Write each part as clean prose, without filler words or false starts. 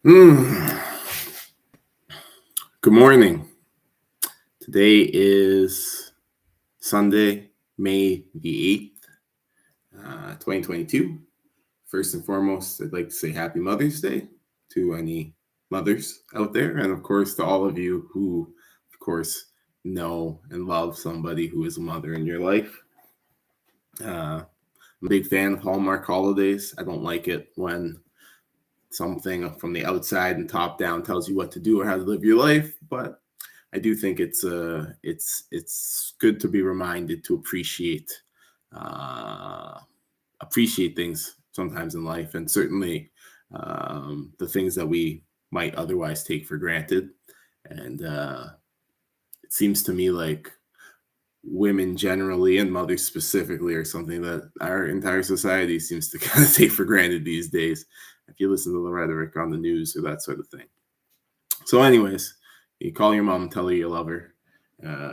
Good morning. Today is Sunday, May the 8th, 2022. First and foremost, I'd like to say Happy Mother's Day to any mothers out there. And of course, to all of you who, of course, know and love somebody who is a mother in your life. I'm a big fan of Hallmark holidays. I don't like it when something from the outside and top down tells you what to do or how to live your life, but I do think it's good to be reminded to appreciate things sometimes in life, and certainly the things that we might otherwise take for granted. And it seems to me like women generally and mothers specifically are something that our entire society seems to kind of take for granted these days, if you listen to the rhetoric on the news or that sort of thing. So anyways, you call your mom and tell her you love her,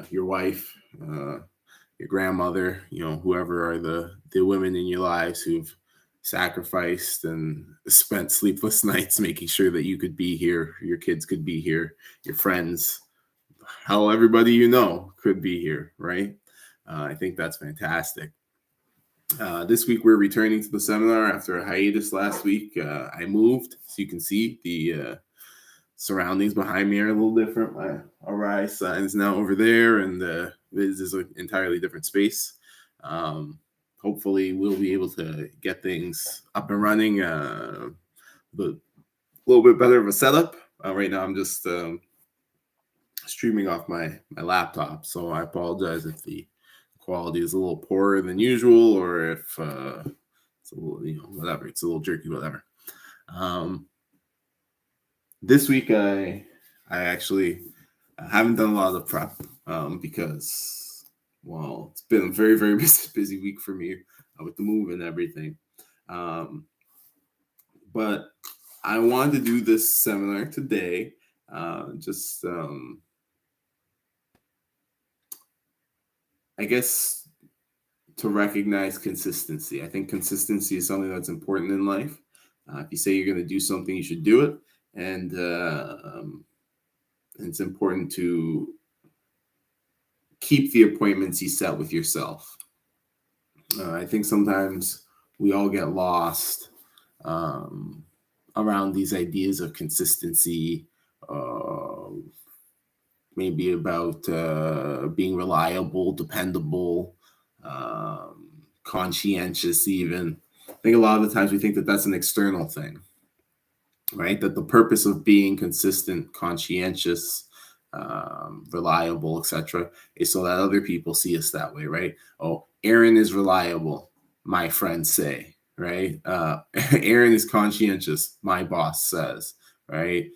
your wife, your grandmother, whoever are the women in your lives who've sacrificed and spent sleepless nights making sure that you could be here, your kids could be here, your friends, hell, everybody could be here, right? I think that's fantastic. This week we're returning to the seminar after a hiatus last week. I moved, so you can see the surroundings behind me are a little different. My ARiSE sign is now over there, and this is an entirely different space. Hopefully we'll be able to get things up and running, a little bit better of a setup. Right now I'm just streaming off my laptop, so I apologize if the quality is a little poorer than usual, or if it's a little, whatever, it's a little jerky, whatever. This week I actually haven't done a lot of prep because, well, it's been a very, very busy week for me with the move and everything. But I wanted to do this seminar today, I guess, to recognize consistency. I think consistency is something that's important in life. If you say you're going to do something, you should do it. And it's important to keep the appointments you set with yourself. I think sometimes we all get lost around these ideas of consistency, maybe about being reliable, dependable, conscientious even. I think a lot of the times we think that that's an external thing, right? That the purpose of being consistent, conscientious, reliable, etc., is so that other people see us that way, right? Oh, Aaron is reliable, my friends say, right? Aaron is conscientious, my boss says, right?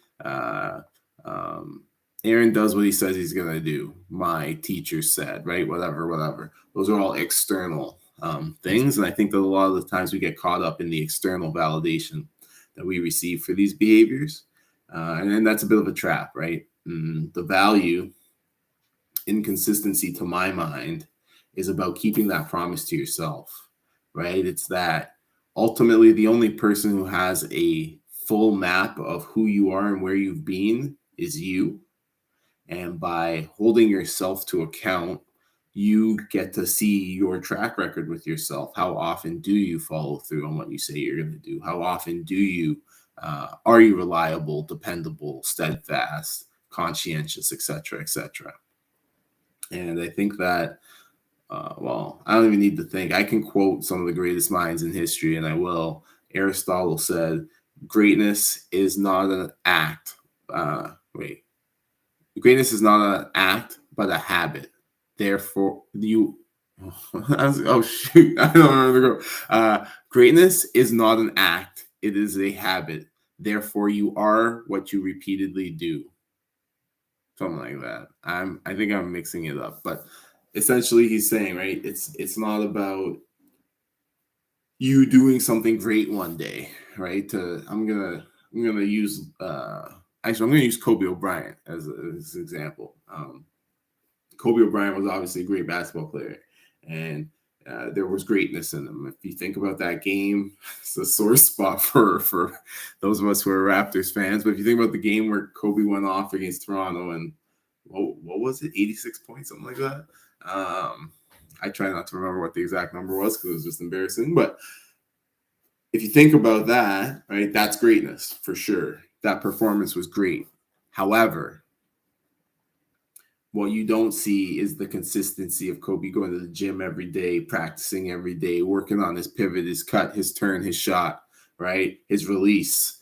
Aaron does what he says he's going to do, my teacher said, right? Whatever. Those are all external things. And I think that a lot of the times we get caught up in the external validation that we receive for these behaviors. And then that's a bit of a trap, right? The value in consistency, to my mind, is about keeping that promise to yourself, right? It's that ultimately the only person who has a full map of who you are and where you've been is you. And by holding yourself to account, you get to see your track record with yourself. How often do you follow through on what you say you're going to do? How often do you, are you reliable, dependable, steadfast, conscientious, etc., etc.? And I think that, well, I don't even need to think. I can quote some of the greatest minds in history, and I will. Aristotle said, greatness is not an act. Greatness is not an act, but a habit. Therefore, oh shoot, I don't know where to go. Greatness is not an act, it is a habit. Therefore, you are what you repeatedly do. Something like that. I think I'm mixing it up, but essentially he's saying, right, it's not about you doing something great one day, right? I'm gonna use actually I'm gonna use Kobe Bryant as an example. Kobe Bryant was obviously a great basketball player, and there was greatness in them. If you think about that game, it's a sore spot for those of us who are Raptors fans. But if you think about the game where Kobe went off against Toronto and what was it, 86 points, something like that. I try not to remember what the exact number was because it was just embarrassing. But if you think about that, right, that's greatness for sure. That performance was great. However, what you don't see is the consistency of Kobe going to the gym every day, practicing every day, working on his pivot, his cut, his turn, his shot, right? His release.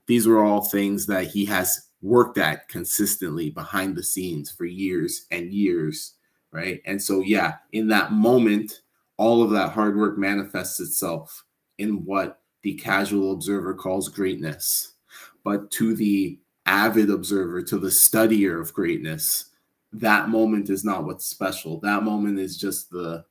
These were all things that he has worked at consistently behind the scenes for years and years, right? And so, yeah, in that moment, all of that hard work manifests itself in what the casual observer calls greatness. But to the avid observer, to the studier of greatness, that moment is not what's special. That moment is just the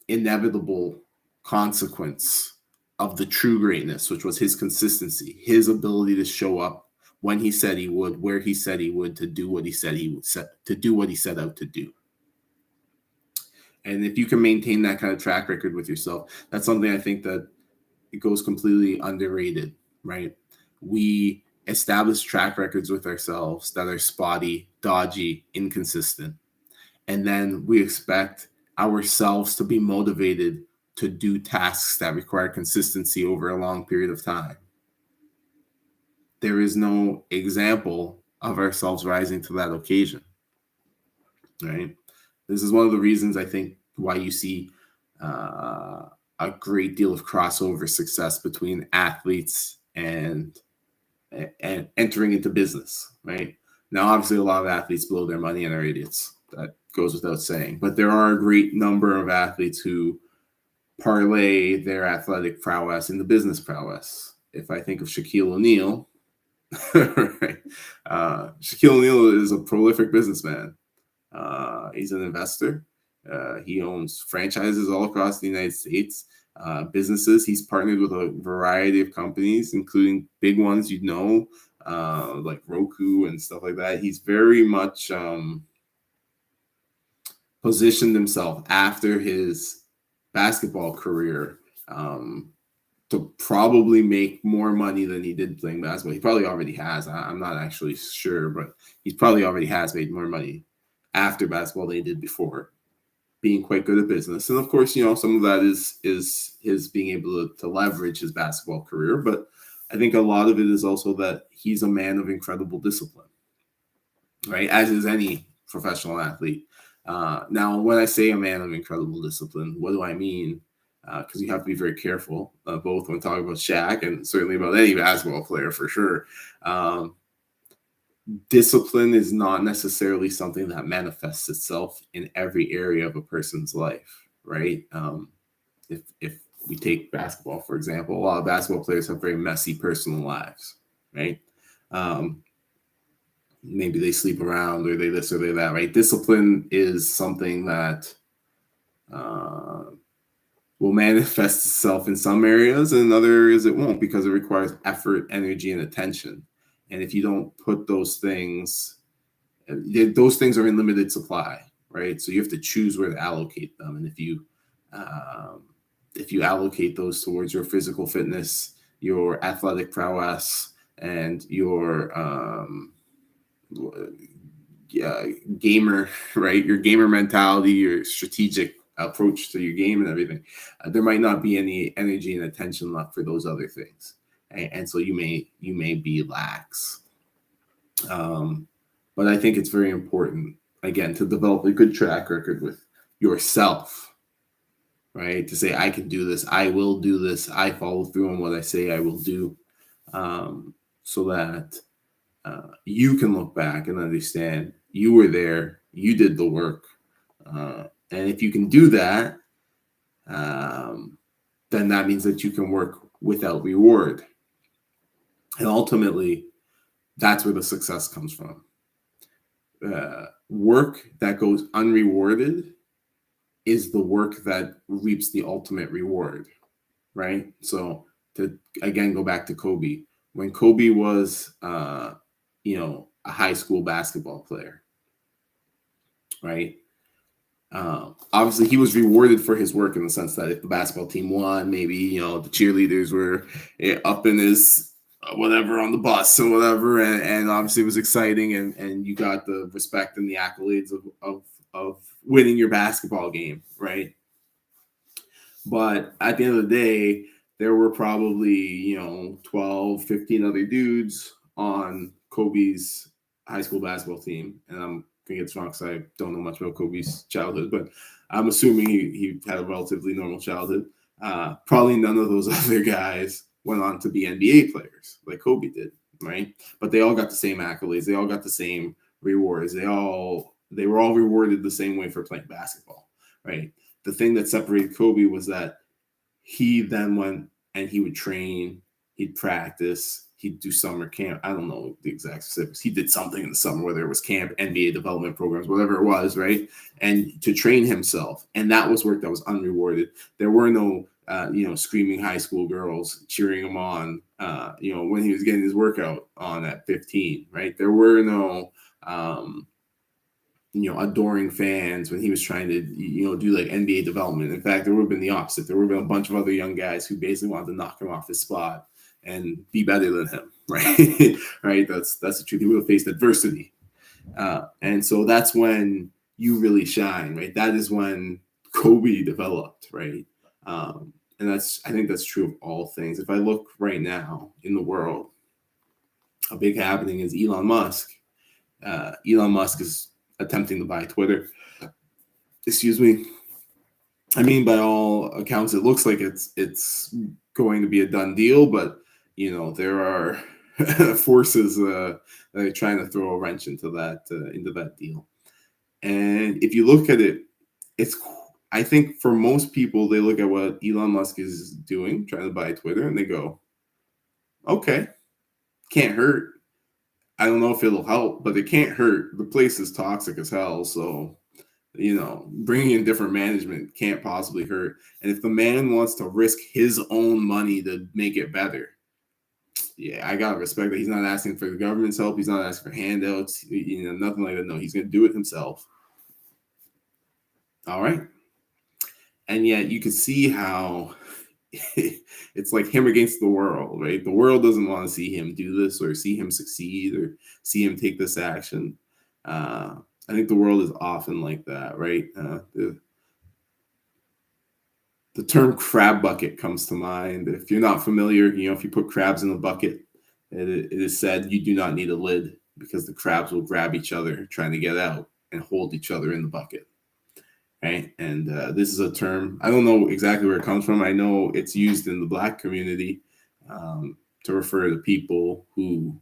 inevitable consequence of the true greatness, which was his consistency, his ability to show up when he said he would, where he said he would, to do what he said he would, to do what he set out to do. And if you can maintain that kind of track record with yourself, that's something I think that it goes completely underrated, right? We establish track records with ourselves that are spotty, dodgy, inconsistent. And then we expect ourselves to be motivated to do tasks that require consistency over a long period of time. There is no example of ourselves rising to that occasion, right? This is one of the reasons I think why you see a great deal of crossover success between athletes and entering into business, right? Now, obviously, a lot of athletes blow their money and are idiots. That goes without saying. But there are a great number of athletes who parlay their athletic prowess into business prowess. If I think of Shaquille O'Neal, right? Shaquille O'Neal is a prolific businessman. He's an investor. He owns franchises all across the United States. Businesses. He's partnered with a variety of companies, including big ones like Roku and stuff like that. He's very much positioned himself after his basketball career to probably make more money than he did playing basketball. He probably already has. I'm not actually sure, but he probably already has made more money after basketball than he did before, being quite good at business. And of course, some of that is his being able to leverage his basketball career. But I think a lot of it is also that he's a man of incredible discipline, right? As is any professional athlete. Now, when I say a man of incredible discipline, what do I mean? Because you have to be very careful, both when talking about Shaq and certainly about any basketball player for sure. Discipline is not necessarily something that manifests itself in every area of a person's life, right? If we take basketball, for example, a lot of basketball players have very messy personal lives, right? Maybe they sleep around or they this or they that, right? Discipline is something that will manifest itself in some areas, and in other areas it won't, because it requires effort, energy, and attention. And if you don't put those things are in limited supply, right? So you have to choose where to allocate them. And if you allocate those towards your physical fitness, your athletic prowess, and your gamer, right? Your gamer mentality, your strategic approach to your game and everything, there might not be any energy and attention left for those other things. And so you may be lax. But I think it's very important, again, to develop a good track record with yourself, right? To say, I can do this, I will do this, I follow through on what I say I will do, so that you can look back and understand you were there, you did the work. And if you can do that, then that means that you can work without reward. And ultimately, that's where the success comes from. Work that goes unrewarded is the work that reaps the ultimate reward, right? So to, again, go back to Kobe. When Kobe was, a high school basketball player, right? Obviously, he was rewarded for his work in the sense that if the basketball team won, maybe the cheerleaders were up in his whatever on the bus or whatever, and obviously it was exciting, and you got the respect and the accolades of winning your basketball game, right? But at the end of the day, there were probably 12, 15 other dudes on Kobe's high school basketball team, and I'm gonna get this wrong because I don't know much about Kobe's childhood, but I'm assuming he had a relatively normal childhood. Probably none of those other guys went on to be NBA players like Kobe did, right? But they all got the same accolades. They all got the same rewards. They were all rewarded the same way for playing basketball, right? The thing that separated Kobe was that he then went and he would train, he'd practice, he'd do summer camp. I don't know the exact specifics. He did something in the summer, whether it was camp, NBA development programs, whatever it was, right? And to train himself. And that was work that was unrewarded. There were no, screaming high school girls cheering him on, when he was getting his workout on at 15, right? There were no, adoring fans when he was trying to, do like NBA development. In fact, there would have been the opposite. There would have been a bunch of other young guys who basically wanted to knock him off his spot and be better than him, right? Right. That's the truth. He would have faced adversity. And so that's when you really shine, right? That is when Kobe developed, right? And I think that's true of all things. If I look right now in the world, a big happening is Elon Musk. Elon Musk is attempting to buy Twitter. Excuse me. I mean, by all accounts, it looks like it's going to be a done deal, but there are forces that are trying to throw a wrench into that deal. And if you look at it, I think for most people, they look at what Elon Musk is doing, trying to buy Twitter, and they go, okay, can't hurt. I don't know if it'll help, but it can't hurt. The place is toxic as hell. So, bringing in different management can't possibly hurt. And if the man wants to risk his own money to make it better, yeah, I got to respect that. He's not asking for the government's help. He's not asking for handouts, nothing like that. No, he's going to do it himself. All right. And yet you can see how it's like him against the world, right? The world doesn't want to see him do this or see him succeed or see him take this action. I think the world is often like that, right? The term crab bucket comes to mind. If you're not familiar, if you put crabs in a bucket, it is said you do not need a lid because the crabs will grab each other trying to get out and hold each other in the bucket. Right. And this is a term, I don't know exactly where it comes from. I know it's used in the Black community to refer to people who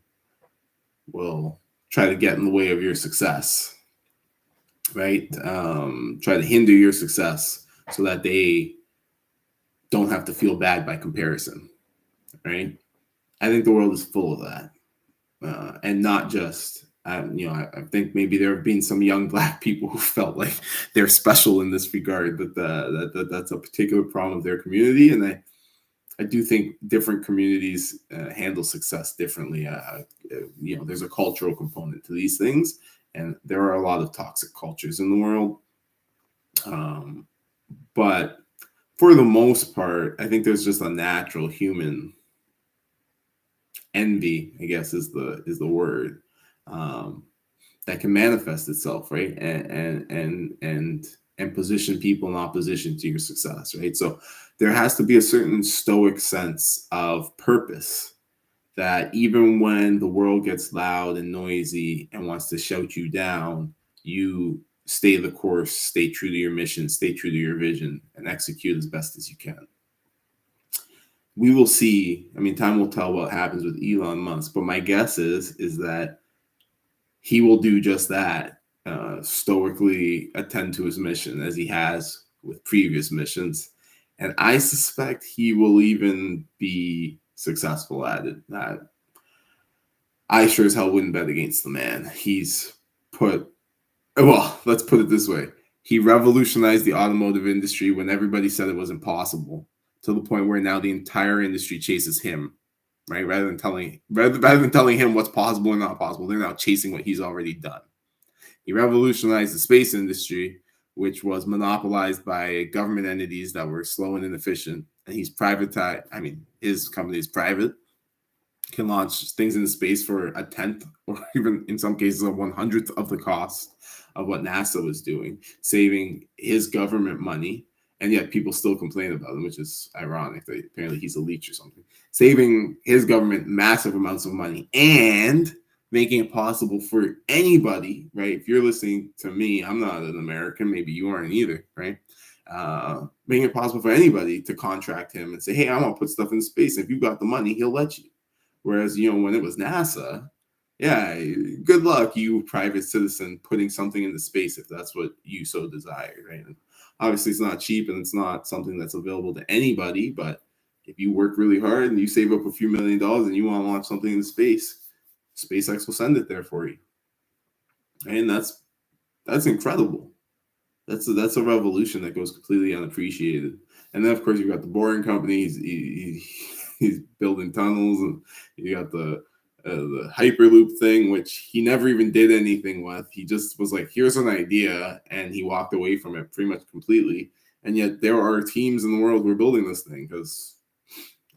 will try to get in the way of your success, right? Try to hinder your success so that they don't have to feel bad by comparison, right? I think the world is full of that. And not just I think maybe there have been some young Black people who felt like they're special in this regard, that's a particular problem of their community. And I do think different communities handle success differently. There's a cultural component to these things, and there are a lot of toxic cultures in the world. But for the most part, I think there's just a natural human envy, I guess is the word. That can manifest itself, right, and position people in opposition to your success, right? So there has to be a certain stoic sense of purpose that even when the world gets loud and noisy and wants to shout you down, you stay the course, stay true to your mission, stay true to your vision, and execute as best as you can. We will see. I mean, time will tell what happens with Elon Musk, but my guess is that he will do just that, stoically attend to his mission as he has with previous missions. And I suspect he will even be successful at it. I sure as hell wouldn't bet against the man. Let's put it this way. He revolutionized the automotive industry when everybody said it was impossible, to the point where now the entire industry chases him. Right, rather than telling him what's possible and not possible, they're now chasing what he's already done. He revolutionized the space industry which was monopolized by government entities that were slow and inefficient. And he's privatized. I mean, his company is private, can launch things into space for a tenth or even in some cases a 100th of the cost of what NASA was doing, saving his government money. And yet people still complain about him, which is ironic. Apparently he's a leech or something. Saving his government massive amounts of money and making it possible for anybody, right? If you're listening to me, I'm not an American, maybe you aren't either, right? Making it possible for anybody to contract him and say, hey, I want to put stuff in space. If you've got the money, he'll let you. Whereas, when it was NASA, yeah, good luck, you private citizen, putting something into space if that's what you so desire, right? And obviously, it's not cheap and it's not something that's available to anybody. But if you work really hard and you save up a few $1 million and you want to launch something into space, SpaceX will send it there for you. And that's incredible. That's a revolution that goes completely unappreciated. And then, of course, you've got the Boring Company. He's building tunnels, and you got the Hyperloop thing, which he never even did anything with. He just was like, here's an idea, and he walked away from it pretty much completely. And yet there are teams in the world who are building this thing because,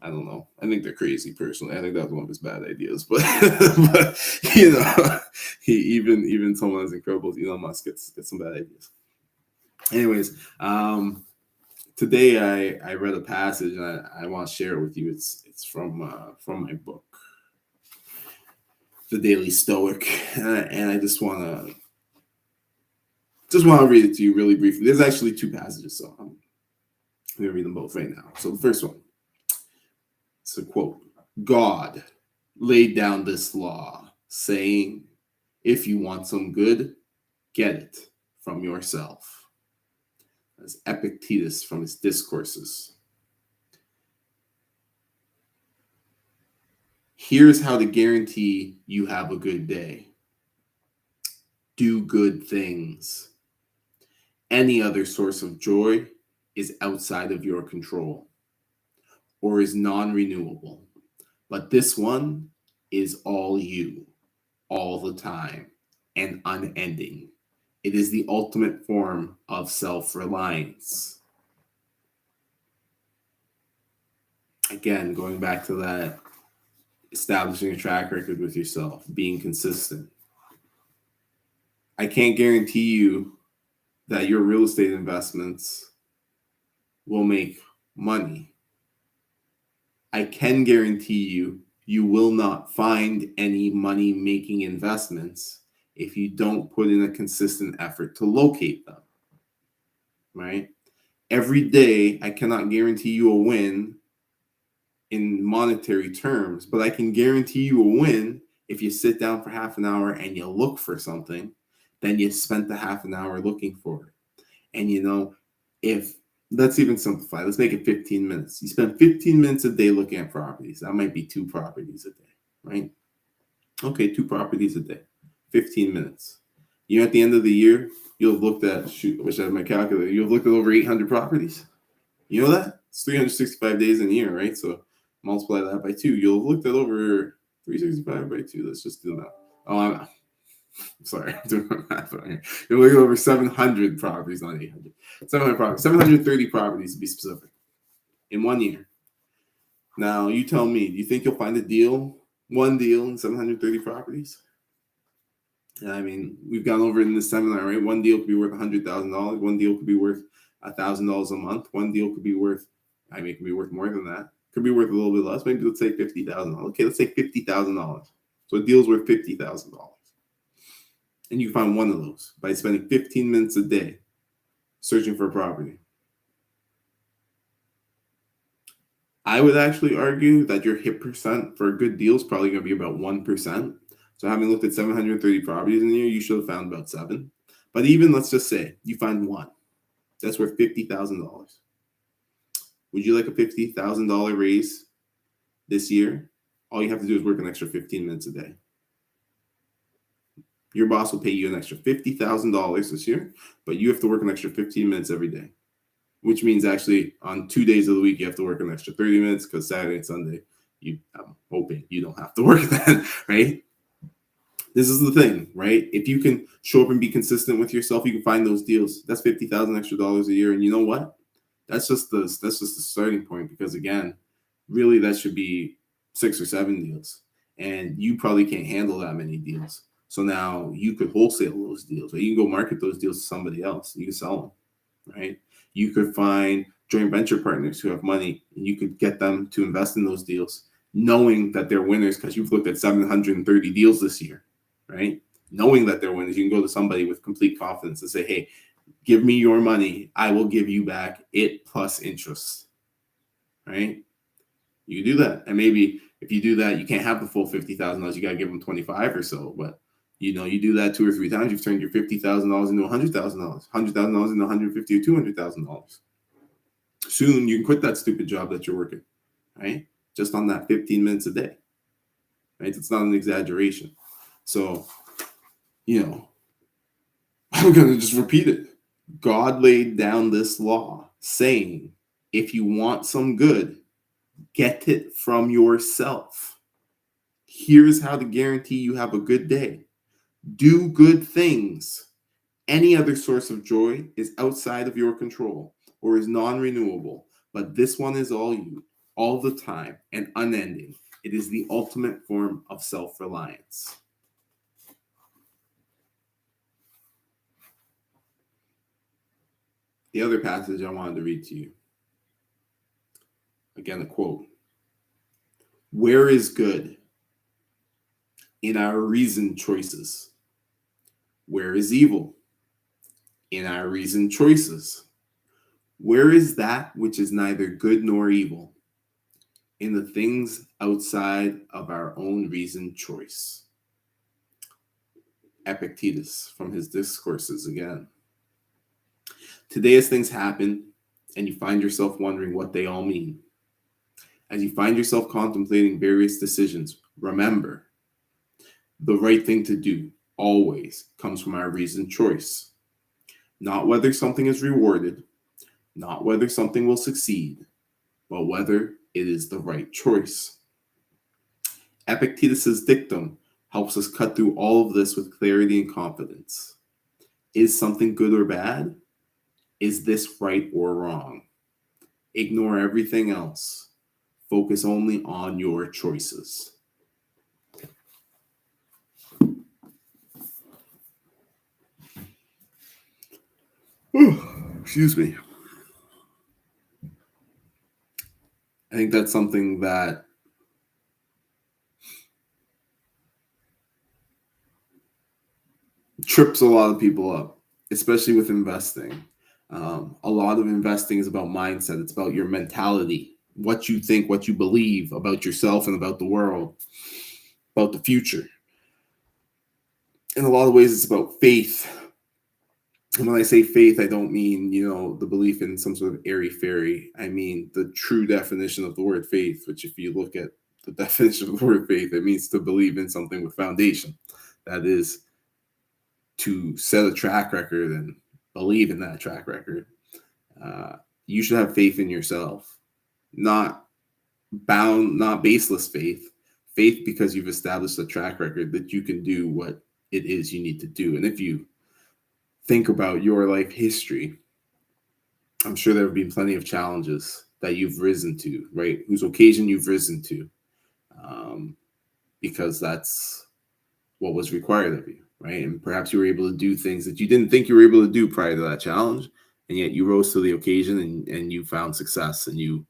I don't know, I think they're crazy personally. I think that's one of his bad ideas. But, he even someone as incredible as Elon Musk gets some bad ideas. Anyways, today I read a passage and I want to share it with you. It's from my book, The Daily Stoic, and I just want to read it to you really briefly. There's actually two passages, so I'm going to read them both right now. So the first one, it's a quote: God laid down this law, saying, if you want some good, get it from yourself. As Epictetus from his Discourses. Here's how to guarantee you have a good day. Do good things. Any other source of joy is outside of your control or is non-renewable. But this one is all you, all the time, and unending. It is the ultimate form of self-reliance. Again, going back to that, establishing a track record with yourself, being consistent. I can't guarantee you that your real estate investments will make money. I can guarantee you will not find any money-making investments if you don't put in a consistent effort to locate them, right? Every day, I cannot guarantee you a win in monetary terms, but I can guarantee you a win if you sit down for half an hour and you look for something, then you spent the half an hour looking for it. And if, let's even simplify, let's make it 15 minutes. You spend 15 minutes a day looking at properties. That might be 2 properties a day, right? Okay, 2 properties a day. 15 minutes. At the end of the year, you'll have looked at, wish I had my calculator, you'll have looked at over 800 properties. You know that? It's 365 days in a year, right? So multiply that by 2. You'll have looked at over 365 by 2. Let's just do that. Oh, I'm sorry. I'm doing my math right here. You'll look at over 700 properties, not 800. 700 properties. 730 properties to be specific in 1 year. Now, you tell me, do you think you'll find one deal in 730 properties? I mean, we've gone over it in this seminar, right? One deal could be worth $100,000. One deal could be worth $1,000 a month. One deal could be worth, it could be worth more than that. Could be worth a little bit less. Maybe let's say $50,000. Okay, let's say $50,000. So a deal's worth $50,000. And you find one of those by spending 15 minutes a day searching for a property. I would actually argue that your hit percent for a good deal is probably going to be about 1%. So having looked at 730 properties in the year, you should have found about 7. But even, let's just say, you find one. That's worth $50,000. Would you like a $50,000 raise this year? All you have to do is work an extra 15 minutes a day. Your boss will pay you an extra $50,000 this year, but you have to work an extra 15 minutes every day, which means actually on 2 days of the week, you have to work an extra 30 minutes because Saturday and Sunday, I'm hoping you don't have to work then, right? This is the thing, right? If you can show up and be consistent with yourself, you can find those deals. That's $50,000 extra dollars a year. And you know what? That's just the starting point, because again, really that should be 6 or 7 deals. And you probably can't handle that many deals. So now you could wholesale those deals, or you can go market those deals to somebody else. You can sell them, right? You could find joint venture partners who have money, and you could get them to invest in those deals, knowing that they're winners because you've looked at 730 deals this year, right? Knowing that they're winners, you can go to somebody with complete confidence and say, hey, give me your money. I will give you back it plus interest, right? You do that. And maybe if you do that, you can't have the full $50,000. You got to give them 25 or so. But, you do that 2 or 3 times, you've turned your $50,000 into $100,000, $100,000 into $150,000 or $200,000. Soon you can quit that stupid job that you're working, right? Just on that 15 minutes a day, right? It's not an exaggeration. So, I'm going to just repeat it. God laid down this law saying, if you want some good, get it from yourself. Here's how to guarantee you have a good day. Do good things. Any other source of joy is outside of your control or is non-renewable, but this one is all you, all the time and unending. It is the ultimate form of self-reliance. The other passage I wanted to read to you. Again, a quote. Where is good? In our reasoned choices. Where is evil? In our reasoned choices. Where is that which is neither good nor evil? In the things outside of our own reasoned choice. Epictetus from his Discourses again. Today, as things happen and you find yourself wondering what they all mean, as you find yourself contemplating various decisions, remember, the right thing to do always comes from our reasoned choice. Not whether something is rewarded, not whether something will succeed, but whether it is the right choice. Epictetus's dictum helps us cut through all of this with clarity and confidence. Is something good or bad? Is this right or wrong? Ignore everything else. Focus only on your choices. Excuse me. I think that's something that trips a lot of people up, especially with investing. A lot of investing is about mindset. It's about your mentality, what you think, what you believe about yourself and about the world, about the future. In a lot of ways, it's about faith. And when I say faith, I don't mean, the belief in some sort of airy-fairy. I mean the true definition of the word faith, which if you look at the definition of the word faith, it means to believe in something with foundation. That is to set a track record and believe in that track record. You should have faith in yourself, not baseless faith because you've established a track record that you can do what it is you need to do. And if you think about your life history, I'm sure there have been plenty of challenges that you've risen to, right? Whose occasion you've risen to, because that's what was required of you, right? And perhaps you were able to do things that you didn't think you were able to do prior to that challenge, and yet you rose to the occasion and you found success and you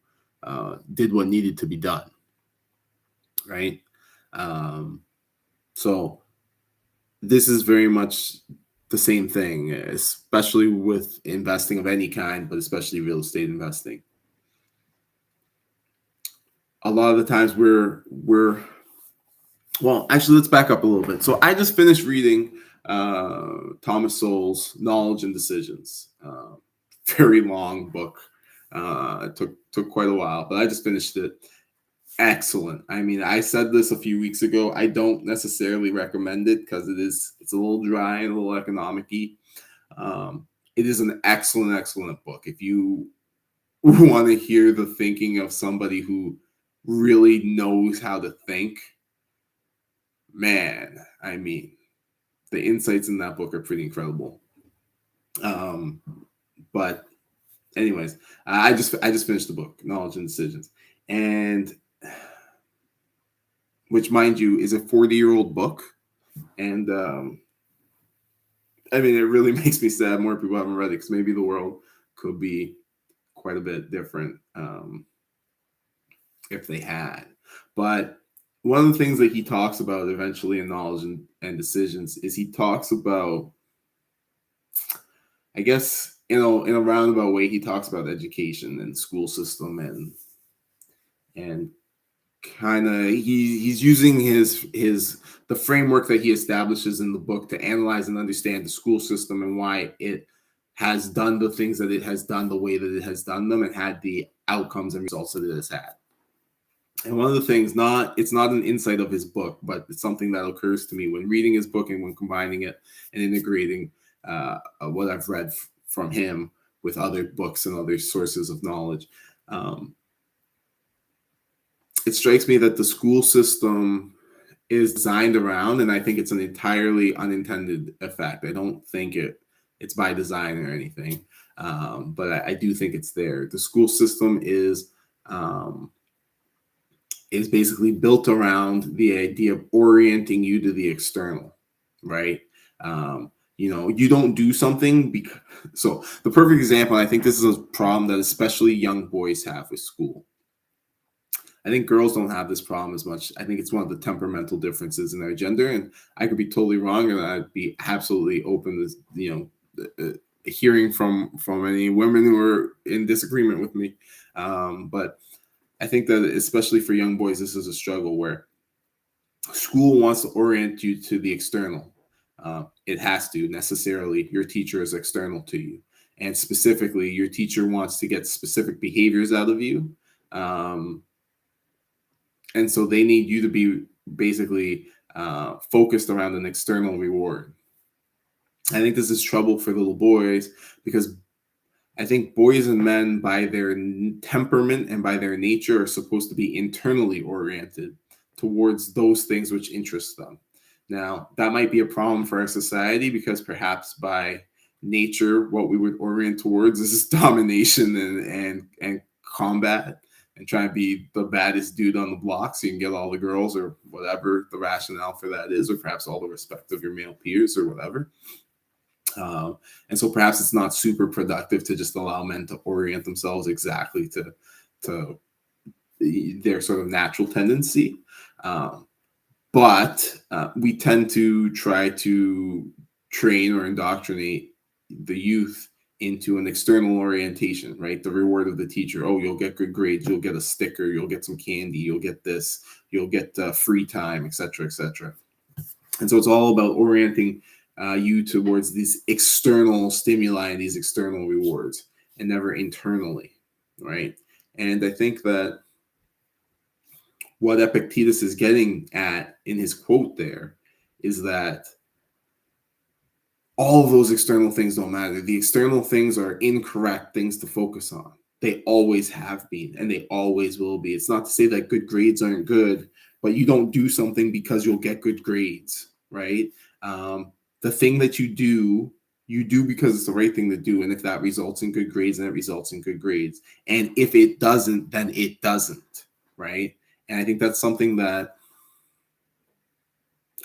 did what needed to be done, right? So this is very much the same thing, especially with investing of any kind, but especially real estate investing. A lot of the times well, actually, let's back up a little bit. So I just finished reading Thomas Sowell's Knowledge and Decisions. Very long book. It took quite a while, but I just finished it. Excellent. I mean, I said this a few weeks ago. I don't necessarily recommend it because it's a little dry and a little economic-y. It is an excellent book. If you want to hear the thinking of somebody who really knows how to think, man, I mean, the insights in that book are pretty incredible. But anyways, I just finished the book, Knowledge and Decisions, and which, mind you, is a 40-year-old book. And I mean, it really makes me sad more people haven't read it, because maybe the world could be quite a bit different if they had. But one of the things that he talks about eventually in Knowledge and Decisions is he talks about, I guess, in a roundabout way, he talks about education and school system, and kind of he's using the framework that he establishes in the book to analyze and understand the school system and why it has done the things that it has done the way that it has done them, and had the outcomes and results that it has had. And one of the things, it's not an insight of his book, but it's something that occurs to me when reading his book and when combining it and integrating what I've read from him with other books and other sources of knowledge. It strikes me that the school system is designed around, and I think it's an entirely unintended effect. I don't think it's by design or anything, but I do think it's there. The school system is basically built around the idea of orienting you to the external, right? You don't do something because. So the perfect example, I think this is a problem that especially young boys have with school. I think girls don't have this problem as much. I think it's one of the temperamental differences in their gender, and I could be totally wrong, and I'd be absolutely open to hearing from any women who are in disagreement with me. But I think that especially for young boys, this is a struggle where school wants to orient you to the external. It has to necessarily. Your teacher is external to you, and specifically, your teacher wants to get specific behaviors out of you. And so they need you to be basically focused around an external reward. I think this is trouble for little boys, because I think boys and men, by their temperament and by their nature, are supposed to be internally oriented towards those things which interest them. Now, that might be a problem for our society, because perhaps by nature, what we would orient towards is domination and combat, and try and be the baddest dude on the block so you can get all the girls, or whatever the rationale for that is, or perhaps all the respect of your male peers or whatever. And so perhaps it's not super productive to just allow men to orient themselves exactly to their sort of natural tendency. But we tend to try to train or indoctrinate the youth into an external orientation, right? The reward of the teacher. Oh, you'll get good grades, you'll get a sticker, you'll get some candy, you'll get this, you'll get free time, etc., etc. And so it's all about orienting you towards these external stimuli and these external rewards, and never internally, right? And I think that what Epictetus is getting at in his quote there is that all of those external things don't matter. The external things are incorrect things to focus on. They always have been, and they always will be. It's not to say that good grades aren't good, but you don't do something because you'll get good grades, right? The thing that you do because it's the right thing to do. And if that results in good grades, then it results in good grades. And if it doesn't, then it doesn't, right? And I think that's something that,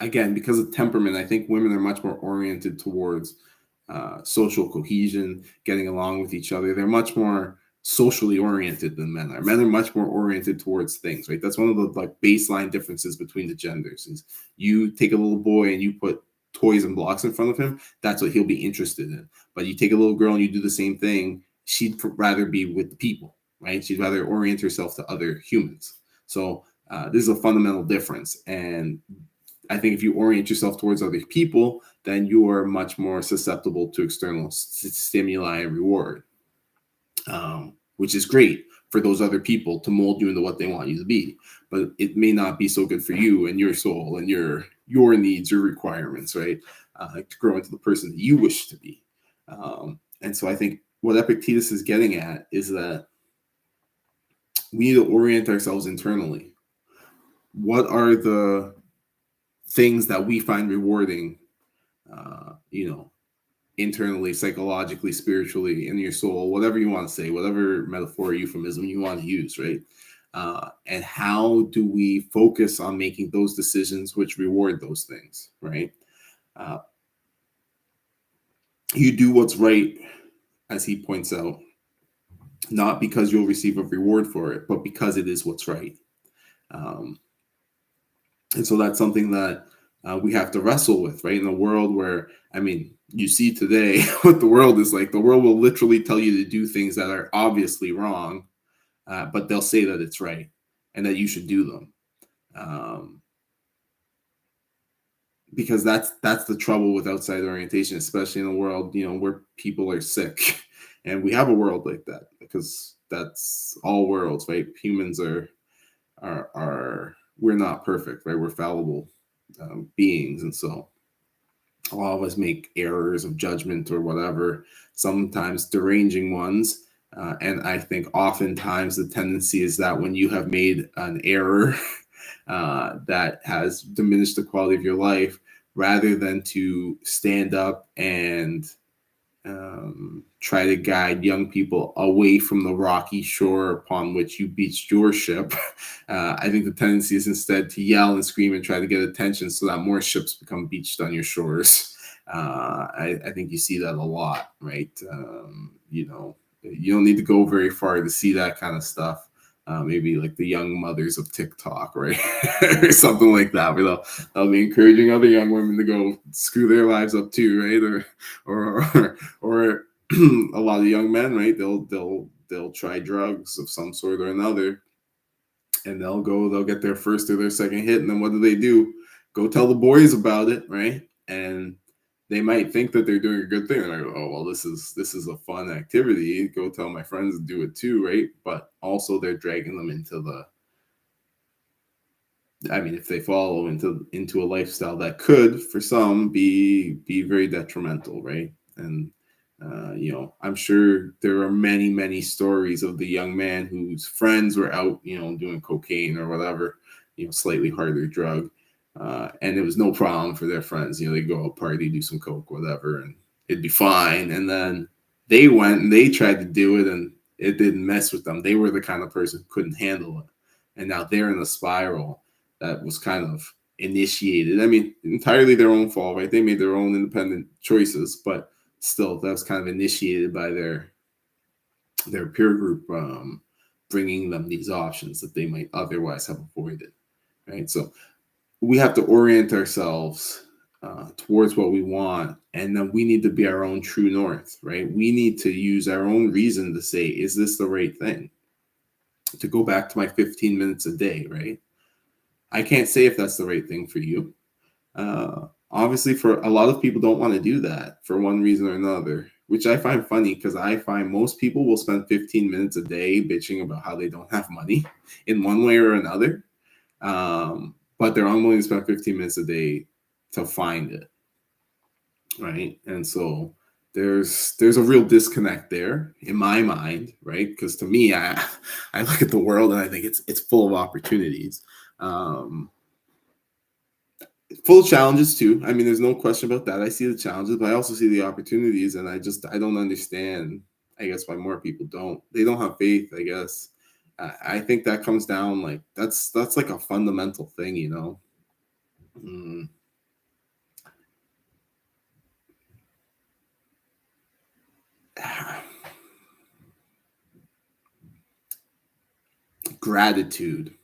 again, because of temperament, I think women are much more oriented towards social cohesion, getting along with each other. They're much more socially oriented than men are. Men are much more oriented towards things, right? That's one of the baseline differences between the genders. Is you take a little boy and you put toys and blocks in front of him, that's what he'll be interested in. But you take a little girl and you do the same thing, she'd rather be with the people, right? She'd rather orient herself to other humans. So this is a fundamental difference. And I think if you orient yourself towards other people, then you are much more susceptible to external stimuli and reward, which is great for those other people to mold you into what they want you to be. But it may not be so good for you and your soul and your needs, your requirements, right? To grow into the person that you wish to be. And so I think what Epictetus is getting at is that we need to orient ourselves internally. What are the things that we find rewarding, you know, internally, psychologically, spiritually, in your soul, whatever you want to say, whatever metaphor or euphemism you want to use, right? And how do we focus on making those decisions which reward those things, right? Uh, you do what's right, as he points out, not because you'll receive a reward for it, but because it is what's right. Um, and so that's something that we have to wrestle with, right? In a world where, I mean, you see today what the world is like. The world will literally tell you to do things that are obviously wrong, but they'll say that it's right and that you should do them. Because that's the trouble with outside orientation, especially in a world, you know, where people are sick. And we have a world like that because that's all worlds, right? Humans are we're not perfect, right? We're fallible beings, and so a lot of us make errors of judgment or whatever, sometimes deranging ones. And I think oftentimes the tendency is that when you have made an error that has diminished the quality of your life, rather than to stand up and try to guide young people away from the rocky shore upon which you beached your ship, I think the tendency is instead to scream and try to get attention so that more ships become beached on your shores. I think you see that a lot, right? You know, you don't need to go very far to see that kind of stuff. Maybe like the young mothers of TikTok, right? Or something like that, where they'll be encouraging other young women to go screw their lives up too, right? Or a lot of young men, right? They'll try drugs of some sort or another, and they'll get their first or their second hit, and then what do? Go tell the boys about it, right? And they might think that they're doing a good thing. They're like, oh well, this is a fun activity. Go tell my friends to do it too, right? But also they're dragging them into if they follow into a lifestyle that could, for some, be very detrimental, right? And you know, I'm sure there are many stories of the young man whose friends were out, you know, doing cocaine or whatever, you know, slightly harder drug. And it was no problem for their friends. You know, they go out party, do some coke, whatever, and it'd be fine. And then they went and they tried to do it, and it didn't mess with them. They were the kind of person who couldn't handle it, and now they're in a spiral that was kind of initiated. I mean, entirely their own fault, right? They made their own independent choices, but still, that was kind of initiated by their peer group, bringing them these options that they might otherwise have avoided, right? So we have to orient ourselves towards what we want, and then we need to be our own true north, right? We need to use our own reason to say, is this the right thing? To go back to my 15 minutes a day, right? I can't say if that's the right thing for you. Obviously, for a lot of people, don't want to do that for one reason or another, which I find funny because I find most people will spend 15 minutes a day bitching about how they don't have money in one way or another. But they're unwilling to spend 15 minutes a day to find it, right? And so there's a real disconnect there in my mind, right? Because to me, I look at the world and I think it's full of opportunities, full of challenges too. I mean, there's no question about that. I see the challenges, but I also see the opportunities, and I don't understand, I guess, why more people don't. They don't have faith, I guess. I think that comes down, like, that's like a fundamental thing, you know. Gratitude.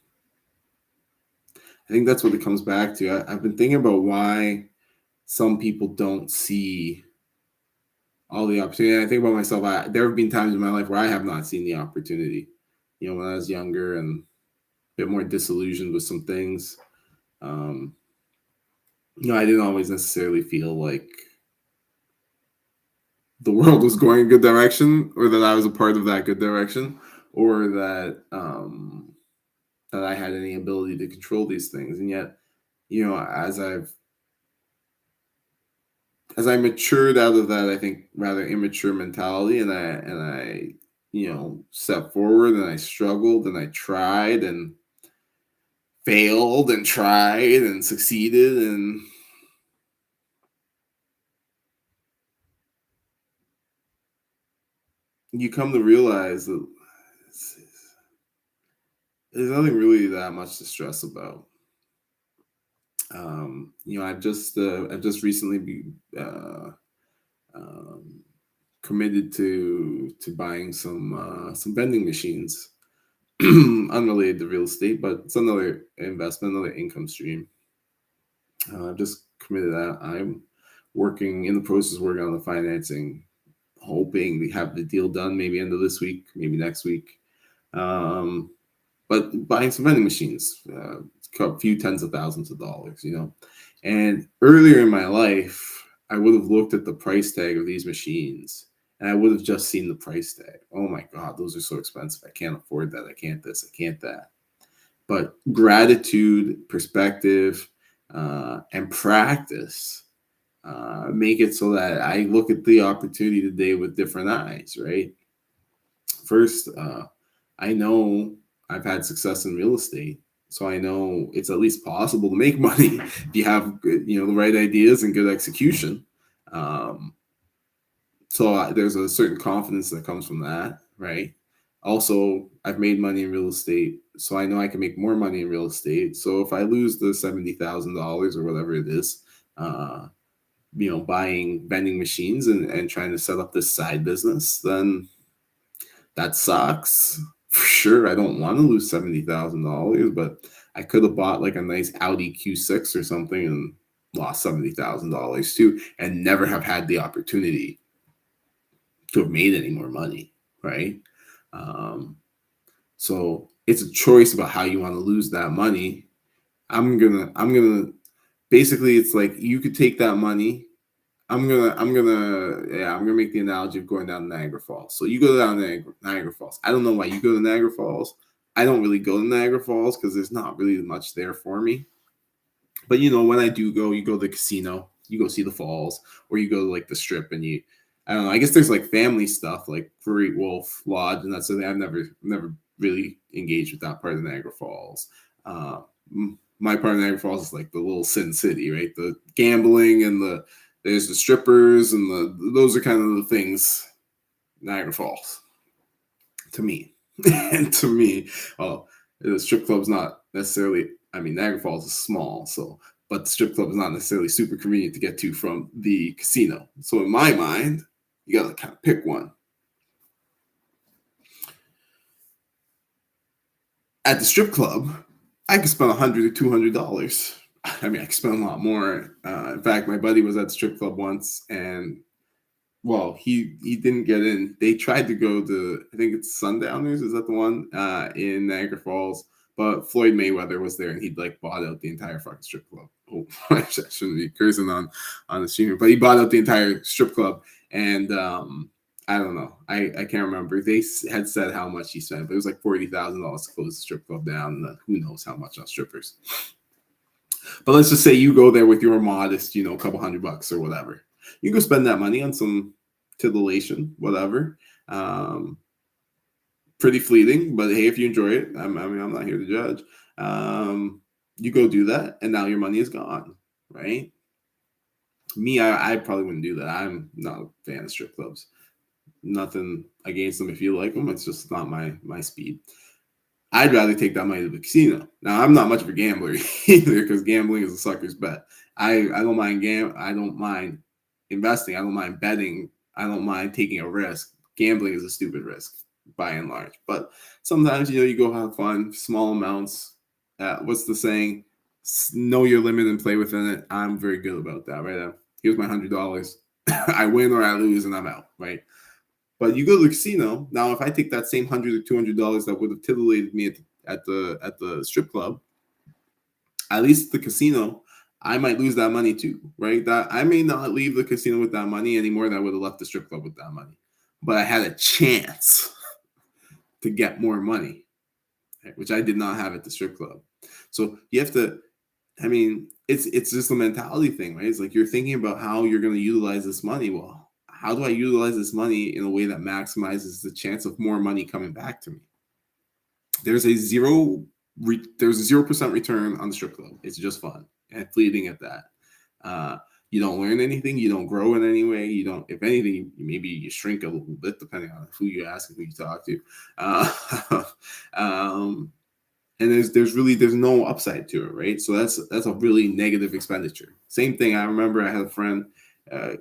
I think that's what it comes back to. I've been thinking about why some people don't see all the opportunity. I think about myself. There have been times in my life where I have not seen the opportunity. You know, when I was younger and a bit more disillusioned with some things. You know, I didn't always necessarily feel like the world was going in a good direction, or that I was a part of that good direction, or that that I had any ability to control these things. And yet, you know, as I matured out of that, I think, rather immature mentality, and I you know, stepped forward and I struggled and I tried and failed and tried and succeeded, and you come to realize that there's nothing really that much to stress about. I've just recently um, committed to buying some vending machines, unrelated to real estate, but it's another investment, another income stream. I've just committed that. I'm working in the process, working on the financing, hoping we have the deal done maybe end of this week, maybe next week. Um, but buying some vending machines, a few tens of thousands of dollars, you know. And earlier in my life, I would have looked at the price tag of these machines and I would have just seen the price tag. Oh my God, those are so expensive. I can't afford that. I can't this, I can't that. But gratitude, perspective, and practice make it so that I look at the opportunity today with different eyes, right? First, I know I've had success in real estate, so I know it's at least possible to make money if you have the right ideas and good execution. Um, there's a certain confidence that comes from that, right? Also, I've made money in real estate, so I know I can make more money in real estate. So if I lose the $70,000 or whatever it is, uh, buying vending machines and trying to set up this side business, then that sucks. For sure, I don't want to lose $70,000, but I could have bought like a nice Audi Q6 or something and lost $70,000 too, and never have had the opportunity to have made any more money, right? Um, so it's a choice about how you want to lose that money. I'm gonna basically, it's like you could take that money. I'm gonna make the analogy of going down Niagara Falls. So you go down Niagara Falls. I don't know why you go to Niagara Falls. I don't really go to Niagara Falls because there's not really much there for me. But when I do go, you go to the casino, you go see the falls, or you go to like the strip and I don't know. I guess there's like family stuff like Great Wolf Lodge and that's something I've never really engaged with that part of Niagara Falls. Uh, my part of Niagara Falls is like the little Sin City, right? The gambling and there's the strippers and those are kind of the things Niagara Falls to me. And to me, well, the strip club's not necessarily. I mean, Niagara Falls is small, but the strip club is not necessarily super convenient to get to from the casino. So in my mind, you got to kind of pick one. At the strip club, I could spend $100 or $200. I mean, I could spend a lot more. In fact, my buddy was at the strip club once, and he didn't get in. They tried to go to, I think it's Sundowners, is that the one in Niagara Falls? But Floyd Mayweather was there, and he'd like bought out the entire fucking strip club. Oh, I shouldn't be cursing on the streamer, but he bought out the entire strip club, and I don't know, I can't remember. They had said how much he spent, but it was like $40,000 to close the strip club down. And who knows how much on strippers? But let's just say you go there with your modest, a couple $100 or whatever. You go spend that money on some titillation, whatever. Pretty fleeting, but hey, if you enjoy it, I'm not here to judge. You go do that, and now your money is gone, right? Me, I probably wouldn't do that. I'm not a fan of strip clubs. Nothing against them if you like them. It's just not my speed. I'd rather take that money to the casino. Now, I'm not much of a gambler either because gambling is a sucker's bet. I don't mind I don't mind investing. I don't mind betting. I don't mind taking a risk. Gambling is a stupid risk by and large. But sometimes, you go have fun, small amounts. What's the saying? Know your limit and play within it. I'm very good about that, right? Here's my $100. I win or I lose and I'm out, right? But you go to the casino. Now, if I take that same $100 or $200 that would have titillated me at the strip club, at least the casino, I might lose that money too, right? That I may not leave the casino with that money any more than I would have left the strip club with that money. But I had a chance to get more money, which I did not have at the strip club. So you have to, it's just a mentality thing, right? It's like you're thinking about how you're going to utilize this money. Well, how do I utilize this money in a way that maximizes the chance of more money coming back to me? There's a 0 there's a 0% return on the strip club. It's just fun and fleeting at that. You don't learn anything. You don't grow in any way. You don't, if anything, maybe you shrink a little bit depending on who you ask and who you talk to. And there's no upside to it, right? So that's a really negative expenditure. Same thing. I remember I had a friend I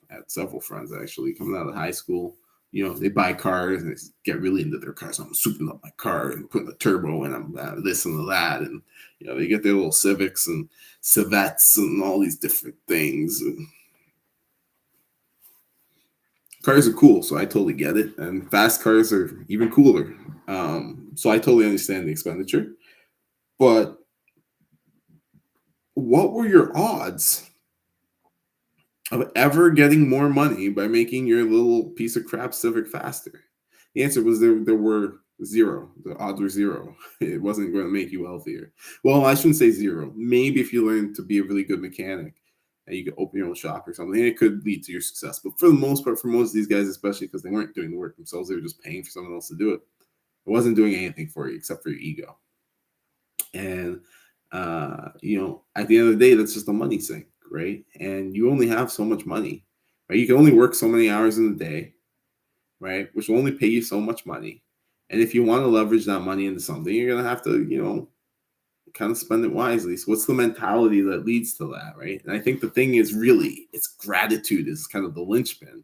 had several friends actually coming out of high school. They buy cars and they get really into their cars. So I'm souping up my car and putting a turbo in. I'm this and that, and they get their little Civics and Civettes and all these different things. And cars are cool, so I totally get it. And fast cars are even cooler. So I totally understand the expenditure. But what were your odds of ever getting more money by making your little piece of crap Civic faster? The answer was there were zero. The odds were zero. It wasn't going to make you wealthier. Well, I shouldn't say zero. Maybe if you learn to be a really good mechanic and you could open your own shop or something, it could lead to your success. But for the most part, for most of these guys, especially because they weren't doing the work themselves, they were just paying for someone else to do it. It wasn't doing anything for you except for your ego. And at the end of the day, that's just a money sink, right? And you only have so much money, right? You can only work so many hours in the day, right? Which will only pay you so much money. And if you want to leverage that money into something, you're going to have to, kind of spend it wisely. So what's the mentality that leads to that, right? And I think the thing is really, it's gratitude is kind of the linchpin,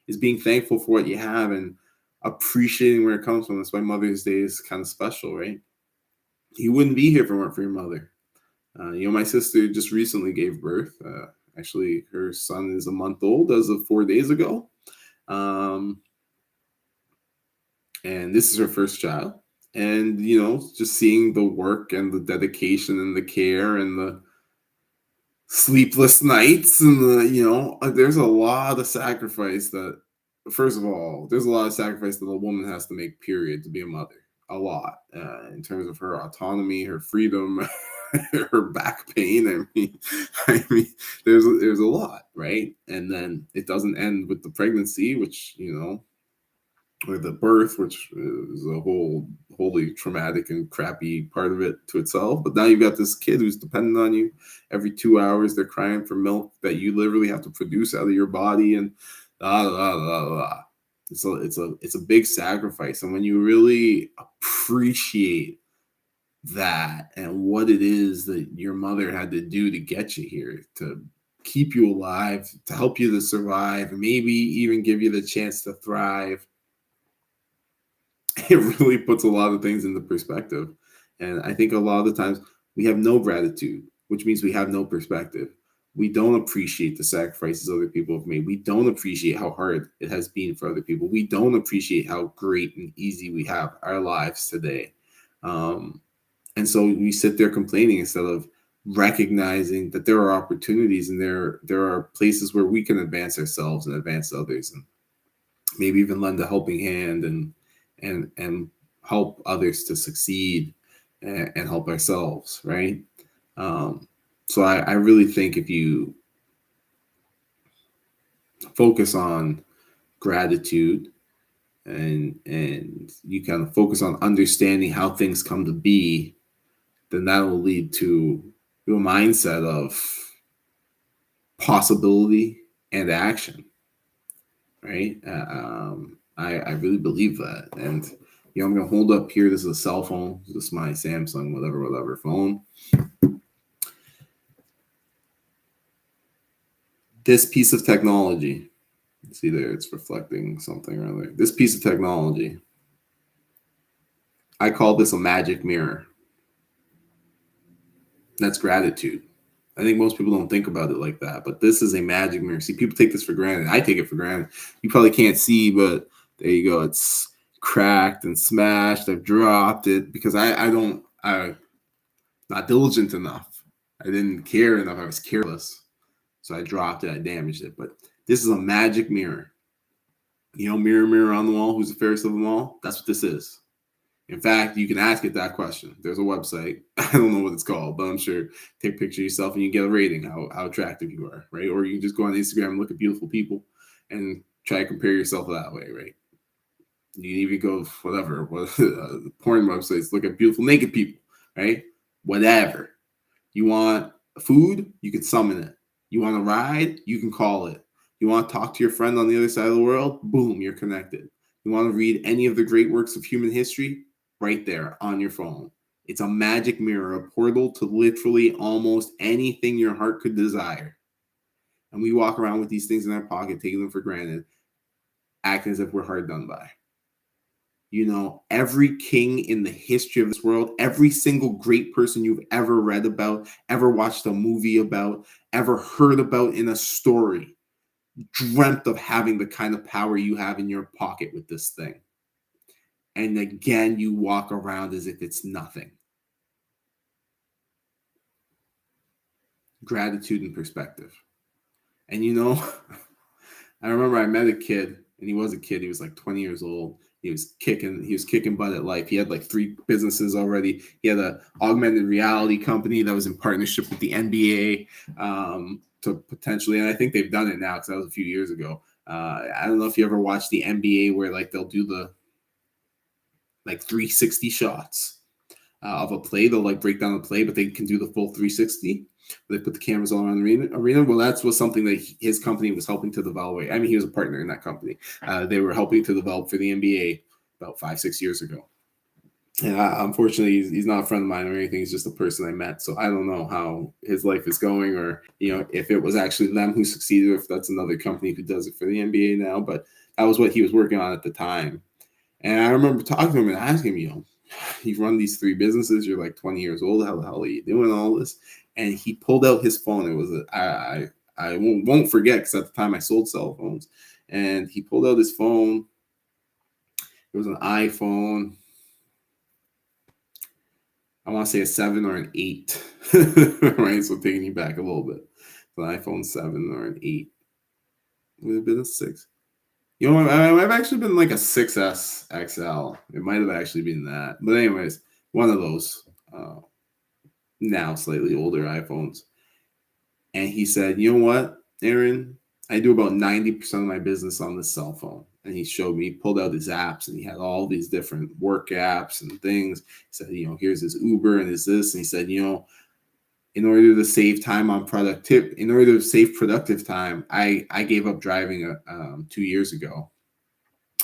is being thankful for what you have and appreciating where it comes from. That's why Mother's Day is kind of special, right? You wouldn't be here if it weren't for your mother. My sister just recently gave birth. Actually, her son is a month old as of 4 days ago. And this is her first child. And, just seeing the work and the dedication and the care and the sleepless nights and there's a lot of sacrifice that, first of all, there's a lot of sacrifice that a woman has to make, period, to be a mother. A lot in terms of her autonomy, her freedom, her back pain. I mean, there's a lot, right? And then it doesn't end with the pregnancy, which or the birth, which is a wholly traumatic and crappy part of it to itself. But now you've got this kid who's dependent on you. Every 2 hours, they're crying for milk that you literally have to produce out of your body, and It's a big sacrifice. And when you really appreciate that and what it is that your mother had to do to get you here, to keep you alive, to help you to survive, and maybe even give you the chance to thrive, it really puts a lot of things into perspective. And I think a lot of the times we have no gratitude, which means we have no perspective. We don't appreciate the sacrifices other people have made. We don't appreciate how hard it has been for other people. We don't appreciate how great and easy we have our lives today. And so we sit there complaining instead of recognizing that there are opportunities and there are places where we can advance ourselves and advance others, and maybe even lend a helping hand and help others to succeed and help ourselves, right? So I really think if you focus on gratitude and you kind of focus on understanding how things come to be, then that will lead to a mindset of possibility and action, right? I really believe that. And I'm going to hold up here. This is a cell phone. This is my Samsung, whatever phone. This piece of technology, see there, it's reflecting something or other. This piece of technology, I call this a magic mirror. That's gratitude. I think most people don't think about it like that, but this is a magic mirror. See, people take this for granted. I take it for granted. You probably can't see, but there you go. It's cracked and smashed. I've dropped it because I'm not diligent enough. I didn't care enough. I was careless. So I dropped it. I damaged it. But this is a magic mirror. Mirror, mirror on the wall, who's the fairest of them all? That's what this is. In fact, you can ask it that question. There's a website. I don't know what it's called, but I'm sure take a picture of yourself and you get a rating, how attractive you are, right? Or you can just go on Instagram and look at beautiful people and try to compare yourself that way, right? You can even go porn websites, look at beautiful naked people right? Whatever. You want food, you can summon it. You want a ride, you can call it. You want to talk to your friend on the other side of the world, boom, you're connected. You want to read any of the great works of human history, right there on your phone. It's a magic mirror, a portal to literally almost anything your heart could desire. And we walk around with these things in our pocket, taking them for granted, acting as if we're hard done by. You know, every king in the history of this world, every single great person you've ever read about, ever watched a movie about, ever heard about in a story, dreamt of having the kind of power you have in your pocket with this thing. And again, you walk around as if it's nothing. Gratitude and perspective. And you know, I remember I met a kid, and he was a kid. He was like 20 years old. He was kicking butt at life. He had like 3 businesses already. He had an augmented reality company that was in partnership with the NBA to potentially, and I think they've done it now because that was a few years ago. I don't know if you ever watched the NBA where like they'll do the like 360 shots of a play. They'll like break down a play, but they can do the full 360. They put the cameras all around the arena. Well, that was something that his company was helping to develop. I mean, he was a partner in that company. They were helping to develop for the NBA about 5-6 years ago. And unfortunately, he's not a friend of mine or anything. He's just a person I met. So I don't know how his life is going, or if it was actually them who succeeded, or if that's another company who does it for the NBA now. But that was what he was working on at the time. And I remember talking to him and asking him, you run these 3 businesses. You're like 20 years old. How the hell are you doing all this? And he pulled out his phone. It was I won't forget, because at the time I sold cell phones. And he pulled out his phone. It was an iPhone. I want to say a 7 or an 8. Right? So taking you back a little bit. It's an iPhone 7 or an 8. Would have been a 6. You know, I've actually been like a 6S XL. It might have actually been that. But anyways, one of those now slightly older iPhones. And he said, you know what, Aaron? I do about 90% of my business on this cell phone. And he showed me, he pulled out his apps, and he had all these different work apps and things. He said, here's his Uber and his this. And he said, in order to save time on in order to save productive time, I gave up driving 2 years ago.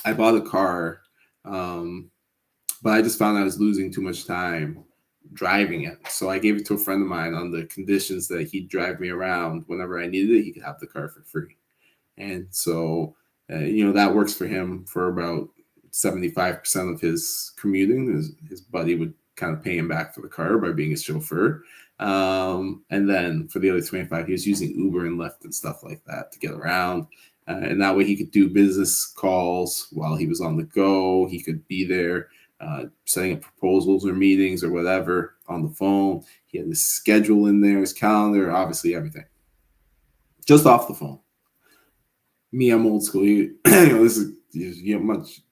I bought a car, but I just found I was losing too much time driving it. So I gave it to a friend of mine on the conditions that he'd drive me around whenever I needed it. He could have the car for free. And so, that works for him for about 75% of his commuting. His buddy would kind of pay him back for the car by being his chauffeur. And then for the other 25, he was using Uber and Lyft and stuff like that to get around. And that way he could do business calls while he was on the go. He could be there setting up proposals or meetings or whatever on the phone. He had his schedule in there, his calendar, obviously everything. Just off the phone. Me, I'm old school. This is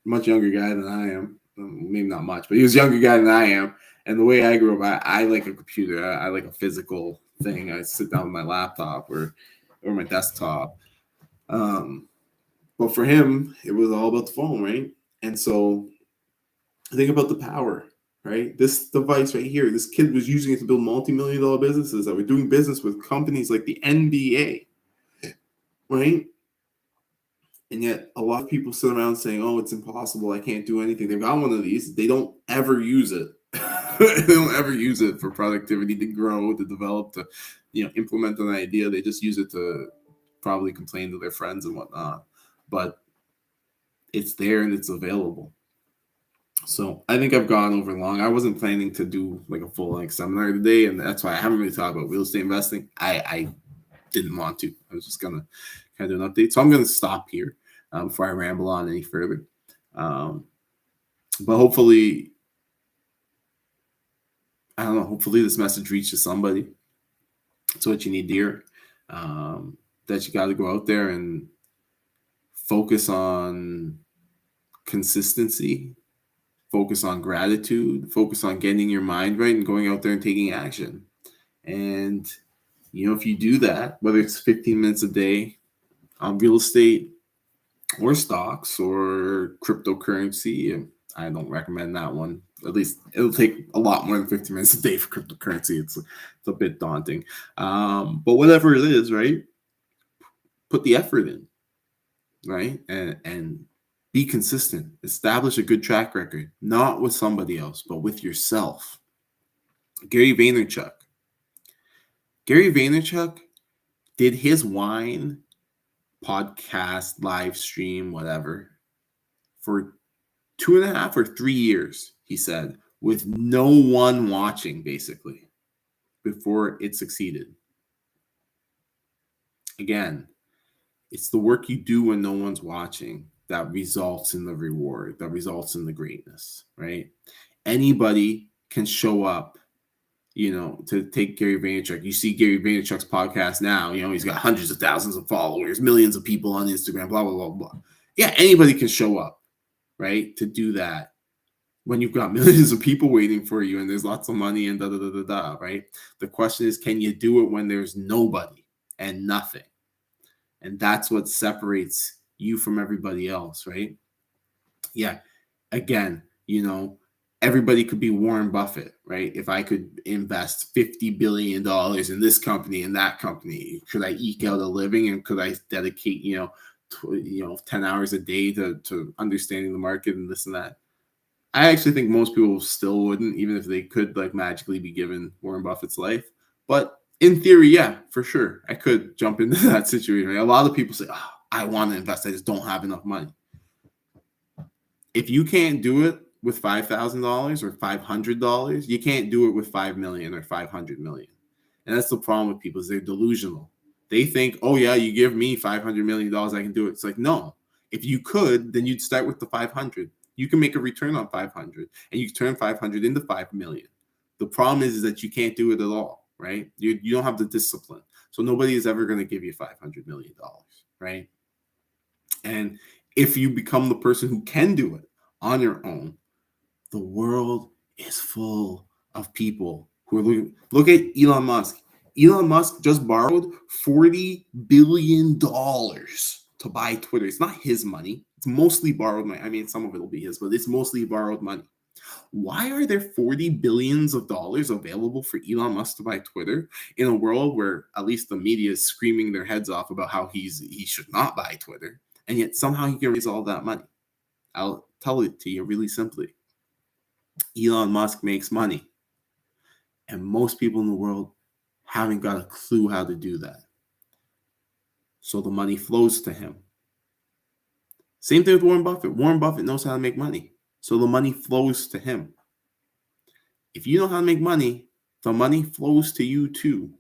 much younger guy than I am. Maybe not much, but he was a younger guy than I am. And the way I grew up, I like a computer. I like a physical thing. I sit down with my laptop or my desktop. But for him, it was all about the phone, right? And so think about the power, right? This device right here, this kid was using it to build multi-million-dollar businesses that were doing business with companies like the NBA, right? And yet a lot of people sit around saying, oh, it's impossible. I can't do anything. They've got one of these. They don't ever use it. They don't ever use it for productivity, to grow, to develop, to implement an idea. They just use it to probably complain to their friends and whatnot. But it's there and it's available. So I think I've gone over long. I wasn't planning to do like a full seminar today, and that's why I haven't really talked about real estate investing. I didn't want to. I was just gonna kind of do an update. So I'm gonna stop here before I ramble on any further. But hopefully, I don't know. Hopefully this message reaches somebody. It's what you need to hear. That you got to go out there and focus on consistency. Focus on gratitude, focus on getting your mind right and going out there and taking action. And, if you do that, whether it's 15 minutes a day on real estate or stocks or cryptocurrency, I don't recommend that one At least it'll take a lot more than 50 minutes a day for cryptocurrency. It's a bit daunting. But whatever it is, right? Put the effort in, right? And be consistent. Establish a good track record, not with somebody else, but with yourself. Gary Vaynerchuk. Gary Vaynerchuk did his wine podcast, live stream, whatever, for 2.5 or 3 years, he said, with no one watching, basically, before it succeeded. Again, it's the work you do when no one's watching that results in the reward, that results in the greatness, right? Anybody can show up, to take Gary Vaynerchuk. You see Gary Vaynerchuk's podcast now, he's got hundreds of thousands of followers, millions of people on Instagram, blah, blah, blah, blah. Yeah, anybody can show up, right, to do that when you've got millions of people waiting for you and there's lots of money and da, right? The question is, can you do it when there's nobody and nothing? And that's what separates you from everybody else, right? Yeah, again, everybody could be Warren Buffett, right? If I could invest $50 billion in this company and that company, could I eke out a living, and could I dedicate, 10 hours a day to understanding the market and this and that? I actually think most people still wouldn't, even if they could magically be given Warren Buffett's life. But in theory, yeah, for sure, I could jump into that situation. Right? A lot of people say, oh, I want to invest, I just don't have enough money. If you can't do it with $5,000 or $500, you can't do it with $5 million or $500 million. And that's the problem with people, is they're delusional. They think, oh yeah, you give me $500 million, I can do it. It's like, no. If you could, then you'd start with the 500. You can make a return on 500, and you can turn 500 into 5 million. The problem is that you can't do it at all, right? You don't have the discipline. So nobody is ever going to give you $500 million, right? And if you become the person who can do it on your own, the world is full of people who are looking. Look at Elon Musk. Elon Musk just borrowed $40 billion to buy Twitter. It's not his money. It's mostly borrowed money. I mean, some of it will be his, but it's mostly borrowed money. Why are there $40 billion available for Elon Musk to buy Twitter in a world where at least the media is screaming their heads off about how he should not buy Twitter, and yet somehow he can raise all that money? I'll tell it to you really simply. Elon Musk makes money, and most people in the world haven't got a clue how to do that. So the money flows to him. Same thing with Warren Buffett. Warren Buffett knows how to make money, so the money flows to him. If you know how to make money, the money flows to you too.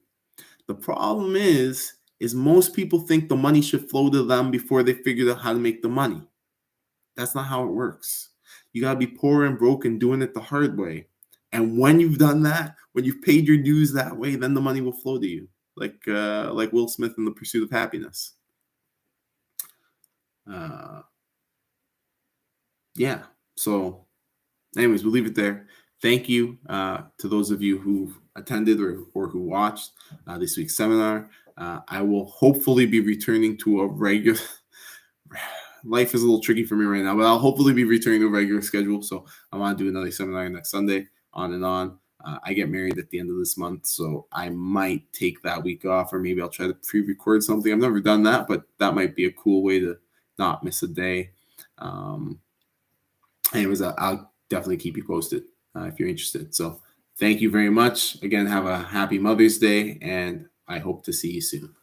The problem is most people think the money should flow to them before they figure out how to make the money. That's not how it works. You got to be poor and broke and doing it the hard way. And when you've done that, when you've paid your dues that way, then the money will flow to you, like Will Smith in The Pursuit of Happiness. Yeah. So anyways, we'll leave it there. Thank you to those of you who attended or who watched this week's seminar. I will hopefully be returning to a regular. Life is a little tricky for me right now, but I'll hopefully be returning to a regular schedule. So I want to do another seminar next Sunday, on and on. I get married at the end of this month, so I might take that week off, or maybe I'll try to pre-record something. I've never done that, but that might be a cool way to not miss a day. Anyways, I'll definitely keep you posted if you're interested. So thank you very much. Again, have a happy Mother's Day, and I hope to see you soon.